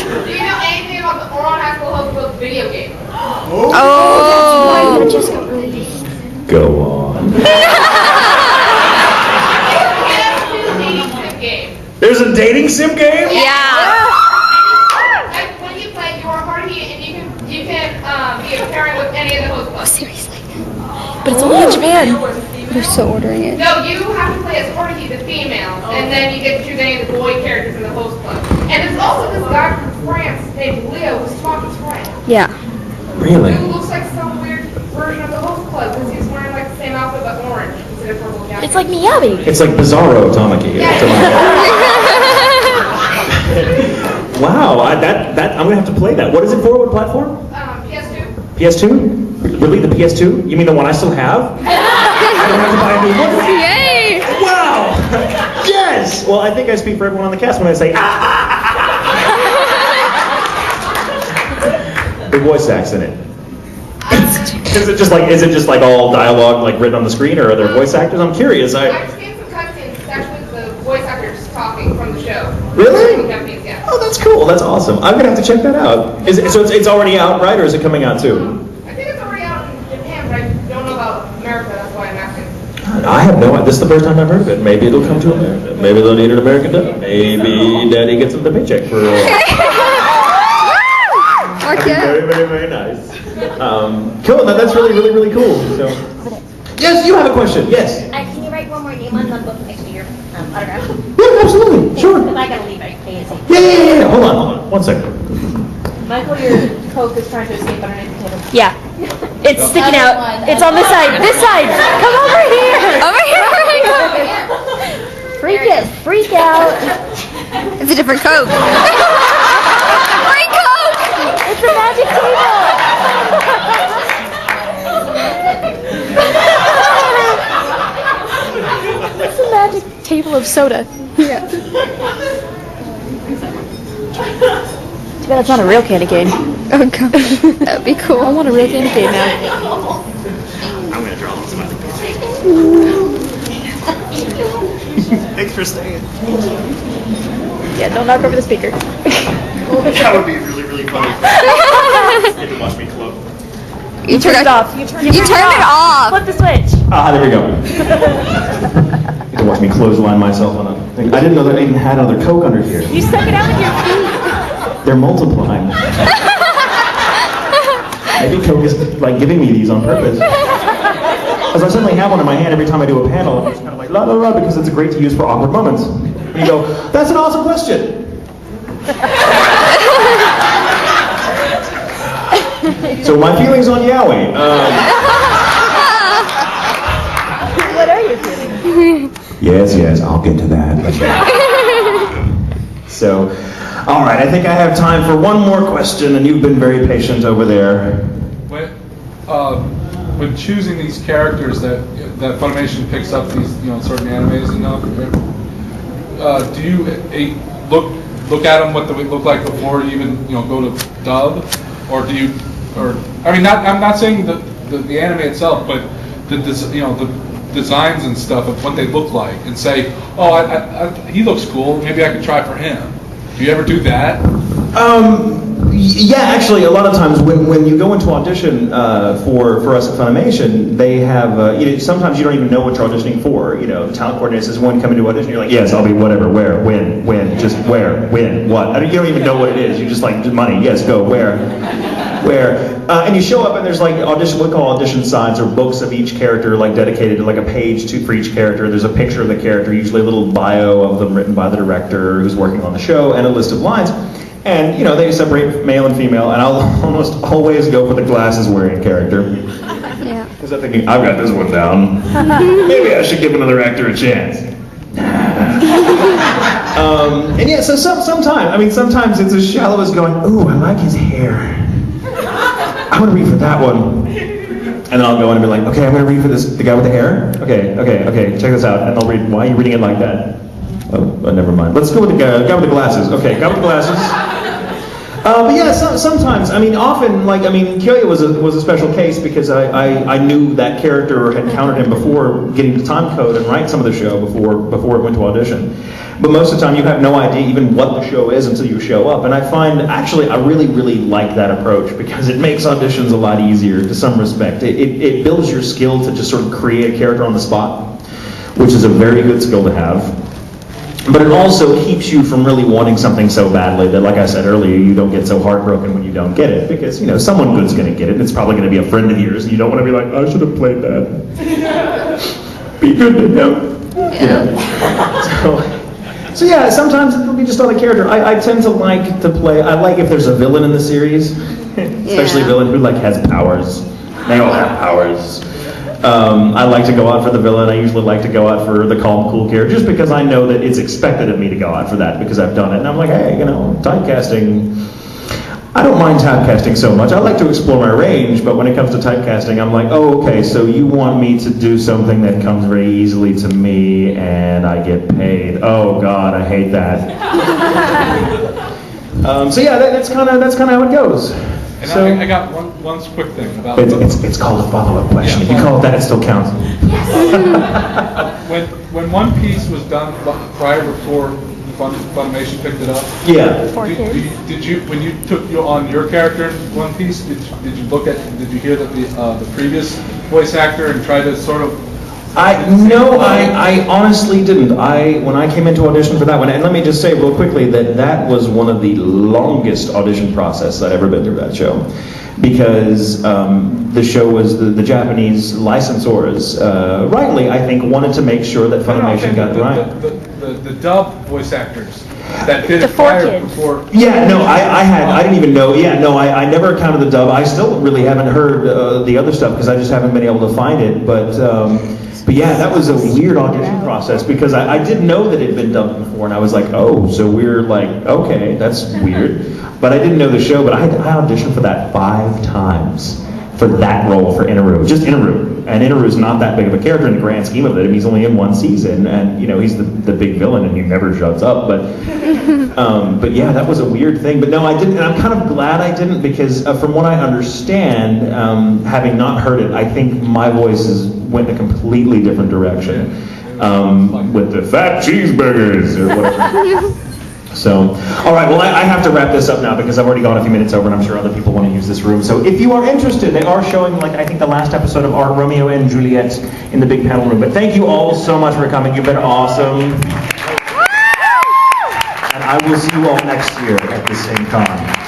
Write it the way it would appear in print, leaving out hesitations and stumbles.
Do you know anything about the Oron High School Host Club video game? Oh! Go on. There's a dating sim game? Yeah. And when you play, you're a party, and you can be a pairing with any of the host clubs. Seriously. But it's only in Japan. We're still ordering it. No, you have to play as Orky, the female, and then you get to choose any of the boy characters in the host club. And there's also this guy from France named Leo who's talking French. Yeah. Really? Who looks like some weird version of the host club because he's wearing like the same outfit but orange instead of purple jacket. It's like Miyabi. It's like Bizarro Tamaki. Wow, I'm gonna have to play that. What is it for? What platform? PS2. PS2? Really, the PS2? You mean the one I still have? I don't have to buy a new one? Yay! Wow! Yes! Well, I think I speak for everyone on the cast when I say the voice acts in it. Is it just like all dialogue like written on the screen, or are there voice actors? I'm curious. I've seen some cutscenes. It's actually the voice actors talking from the show. Really? Yeah. Oh, that's cool. That's awesome. I'm gonna have to check that out. So it's already out, right, or is it coming out too? I think it's already out in Japan, but I don't know about America. That's why I'm asking. I have no idea. This is the first time I've heard of it. Maybe it'll come to America. Maybe they'll need an American dub. Maybe Daddy gets him the paycheck for. Very, very, very nice. Cool. That's really cool. So. Yes, you have a question. Yes. Can you write one more name on the book next to your autograph? Yeah, absolutely. Sure. Because I gotta leave ASAP. Yeah. Hold on. 1 second. Michael, your Coke is trying to escape underneath the table. Yeah. It's sticking out. It's on this side. This side. Come over here. Over here. Freak out. It's a different Coke. Free Coke. It's a magic table. It's a magic table of soda. Yeah. Too bad it's not a real candy cane. Oh god, that'd be cool. I want a real candy cane now. I'm gonna draw this one. Thanks for staying. Yeah, don't knock over the speaker. That would be really funny. You can watch me club. You turned it off. You turned it off. Flip the switch. Ah, there we go. You can watch me clothesline myself on a thing. I didn't know that I even had another Coke under here. You stuck it out with your feet. They're multiplying. Maybe Coke is like giving me these on purpose. Because I suddenly have one in my hand every time I do a panel. I'm just kind of like, la la la, because it's great to use for awkward moments. And you go, that's an awesome question. So my feelings on Yowie. What are you feeling? Yes, I'll get to that. So, all right, I think I have time for one more question, and you've been very patient over there. When choosing these characters that Funimation picks up these certain animes and do you look at them what they look like before you even go to dub, or do you? Or I mean, I'm not saying the anime itself, but the designs and stuff of what they look like, and say, oh, he looks cool. Maybe I could try for him. Do you ever do that? Yeah, actually, a lot of times when you go into audition for us at Funimation, they have sometimes you don't even know what you're auditioning for. The talent coordinator says, "When come into audition?" You're like, "Yes, I'll be whatever, where, when, just where, when, what." I mean, you don't even know what it is. You just like money. Yes, go where. And you show up and there's like we call audition signs or books of each character, like dedicated to like a page for each character. There's a picture of the character, usually a little bio of them written by the director who's working on the show, and a list of lines. And they separate male and female, and I'll almost always go for the glasses wearing character. Yeah. Because I'm thinking, I've got this one down. Maybe I should give another actor a chance. And yeah, so sometimes it's as shallow as going, ooh, I like his hair. I'm gonna read for that one. And then I'll go in and be like, okay, I'm gonna read for the guy with the hair. Okay, check this out. And they'll read, why are you reading it like that? Oh, never mind. Let's go with the guy with the glasses. Okay, guy with the glasses. But yeah, sometimes, I mean, often, like, I mean, Kyoya was a special case because I knew that character or had encountered him before getting to time code and write some of the show before it went to audition. But most of the time you have no idea even what the show is until you show up. And I find, actually, I really, really like that approach because it makes auditions a lot easier to some respect. It builds your skill to just sort of create a character on the spot, which is a very good skill to have. But it also keeps you from really wanting something so badly that, like I said earlier, you don't get so heartbroken when you don't get it. Because, you know, someone good's going to get it, and it's probably going to be a friend of yours, and you don't want to be like, I should have played that. Be good to him. Yeah. So yeah, sometimes it'll be just on a character. I tend to like to play, I like if there's a villain in the series, especially a villain who, like, has powers. They all have powers. I like to go out for the villain. I usually like to go out for the calm, cool character, just because I know that it's expected of me to go out for that because I've done it. And I'm like, hey, you know, typecasting, I don't mind typecasting so much. I like to explore my range, but when it comes to typecasting, I'm like, oh, okay, so you want me to do something that comes very easily to me and I get paid. Oh, God, I hate that. So yeah, that's kind of how it goes. And So, I got one quick thing about it's called a follow-up question. If you call it that, it still counts. when One Piece was done prior before Funimation picked it up. Yeah. Did you when you took on your character in One Piece? Did you look at? Did you hear that the previous voice actor and try to sort of? I honestly didn't. When I came into audition for that one, and let me just say real quickly that was one of the longest audition process I'd ever been through that show, because the show was the Japanese licensors, rightly I think, wanted to make sure that Funimation got it right. The dub voice actors that did The it prior four kids. before. Yeah, no, I didn't even know. Yeah, no, I never counted the dub. I still really haven't heard the other stuff because I just haven't been able to find it. But yeah, that was a weird audition process because I did know that it had been dubbed before, and I was like, oh, so we're like, okay, that's weird. But I didn't know the show, but I auditioned for that 5 times for that role for Inaru, just Inaru. And Inaru's not that big of a character in the grand scheme of it. I mean, he's only in 1 season, and you know he's the big villain, and he never shuts up. But yeah, that was a weird thing. But no, I didn't, and I'm kind of glad I didn't because from what I understand, having not heard it, I think my voice went a completely different direction with the fat cheeseburgers or whatever. So, all right, well, I have to wrap this up now because I've already gone a few minutes over and I'm sure other people want to use this room. So if you are interested, they are showing, like, I think the last episode of Art Romeo and Juliet in the big panel room. But thank you all so much for coming. You've been awesome. And I will see you all next year at the same con.